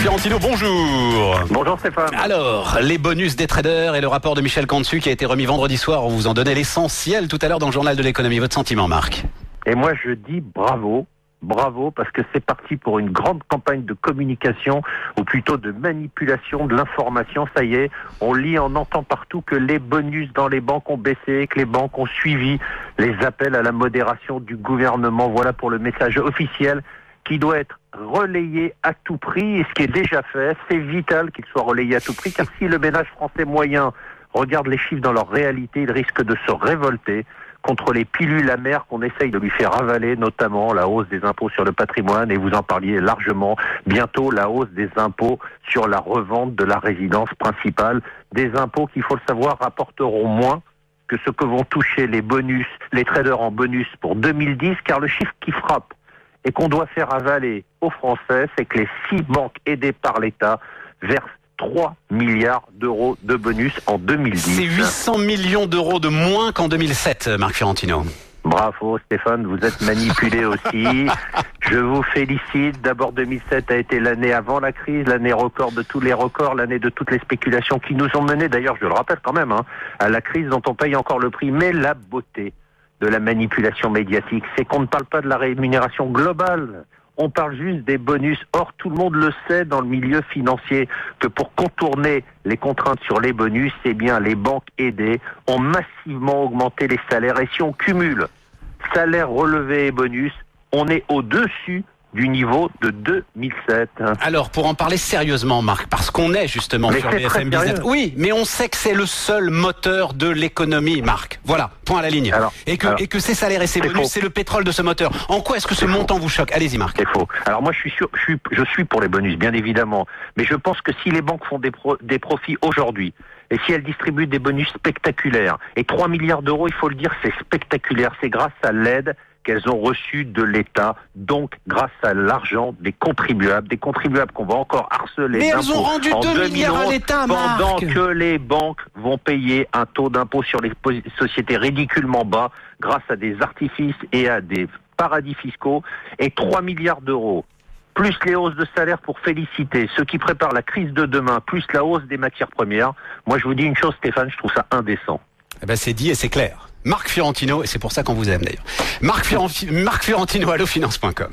Fiorentino, bonjour. Bonjour Stéphane. Alors, les bonus des traders et le rapport de Michel Cantu qui a été remis vendredi soir, on vous en donnait l'essentiel tout à l'heure dans le journal de l'économie. Votre sentiment, Marc? Et moi je dis bravo, bravo, parce que c'est parti pour une grande campagne de communication, ou plutôt de manipulation de l'information. Ça y est, on lit, on entend partout que les bonus dans les banques ont baissé, que les banques ont suivi les appels à la modération du gouvernement. Voilà pour le message officiel qui doit être relayé à tout prix, et ce qui est déjà fait, c'est vital qu'il soit relayé à tout prix, car si le ménage français moyen regarde les chiffres dans leur réalité, il risque de se révolter contre les pilules amères qu'on essaye de lui faire avaler, notamment la hausse des impôts sur le patrimoine, et vous en parliez largement, bientôt la hausse des impôts sur la revente de la résidence principale, des impôts qui, il faut le savoir, rapporteront moins que ce que vont toucher les bonus, les traders en bonus pour 2010, car le chiffre qui frappe et qu'on doit faire avaler aux Français, c'est que les 6 banques aidées par l'État versent 3 milliards d'euros de bonus en 2010. C'est 800 millions d'euros de moins qu'en 2007, Marc Fiorentino. Bravo Stéphane, vous êtes manipulé aussi. Je vous félicite. D'abord, 2007 a été l'année avant la crise, l'année record de tous les records, l'année de toutes les spéculations qui nous ont menés, d'ailleurs je le rappelle quand même, à la crise dont on paye encore le prix. Mais la beauté de la manipulation médiatique, c'est qu'on ne parle pas de la rémunération globale. On parle juste des bonus. Or, tout le monde le sait dans le milieu financier que pour contourner les contraintes sur les bonus, eh bien, les banques aidées ont massivement augmenté les salaires. Et si on cumule salaire relevé et bonus, on est au-dessus du niveau de 2007. Alors, pour en parler sérieusement, Marc, parce qu'on est justement mais sur BFM Business. Oui, mais on sait que c'est le seul moteur de l'économie, Marc. Voilà, point à la ligne. Et que ces salaires et ces bonus, c'est le pétrole de ce moteur. En quoi est-ce que ce montant vous choque? Allez-y, Marc. C'est faux. Alors moi, je suis pour les bonus, bien évidemment. Mais je pense que si les banques font des profits aujourd'hui, et si elles distribuent des bonus spectaculaires, et 3 milliards d'euros, il faut le dire, c'est spectaculaire, c'est grâce à l'aide qu'elles ont reçu de l'État, donc grâce à l'argent des contribuables qu'on va encore harceler. Mais elles ont rendu 2 milliards à l'État, Marc. Pendant que les banques vont payer un taux d'impôt sur les sociétés ridiculement bas, grâce à des artifices et à des paradis fiscaux, et 3 milliards d'euros, plus les hausses de salaire pour féliciter ceux qui préparent la crise de demain, plus la hausse des matières premières. Moi, je vous dis une chose, Stéphane, je trouve ça indécent. Eh ben, c'est dit et c'est clair. Marc Fiorentino, et c'est pour ça qu'on vous aime d'ailleurs. Marc Fiorentino, allofinance.com.